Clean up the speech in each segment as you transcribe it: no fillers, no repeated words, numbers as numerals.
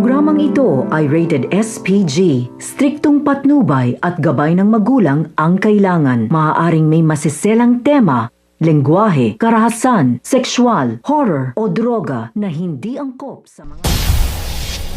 Programang ito ay rated SPG. Striktong patnubay at gabay ng magulang ang kailangan. Maaaring may masiselang tema, lengguwahe, karahasan, sexual, horror o droga na hindi angkop sa mga...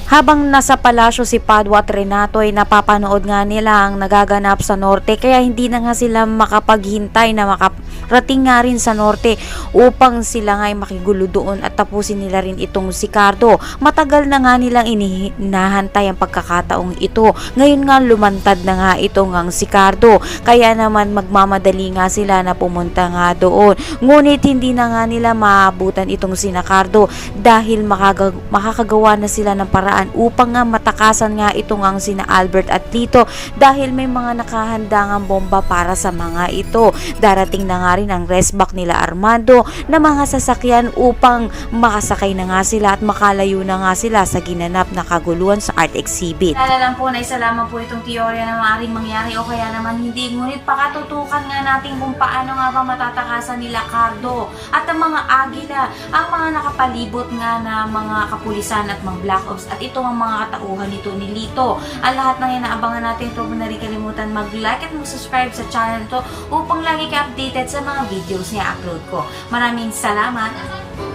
Habang nasa palasyo si Padua at Renato ay napapanood nga nila ang nagaganap sa norte, kaya hindi na nga sila makapaghintay na makarating nga rin sa norte upang sila nga ay makigulo doon at tapusin nila rin itong si Cardo. Matagal na nga nilang inahantay ang pagkakataong ito. Ngayon nga lumantad na nga itong ang si Cardo, kaya naman magmamadali nga sila na pumunta nga doon. Ngunit hindi na nga nila maabutan itong si Cardo dahil makakagawa na sila ng paraan upang nga matakasan nga itong ang sina Albert at Lito dahil may mga nakahanda ngang bomba para sa mga ito. Darating na nga rin ang restback nila Armando na mga sasakyan upang makasakay na nga sila at makalayo na nga sila sa ginanap na kaguluhan sa art exhibit. Lala lang po na isa lamang po itong teorya na maaaring mangyari o kaya naman hindi, ngunit pakatutukan nga natin kung paano nga ba matatakasan nila Cardo at ang mga agila, ang mga nakapalibot nga na mga kapulisan at mga black ops at ito ang mga katauhan nito ni Lito. Ang lahat ng yan naabangan natin, huwag mo na rin kalimutan mag-like at mag-subscribe sa channel to upang lagi ka updated sa mga videos niya upload ko. Maraming salamat!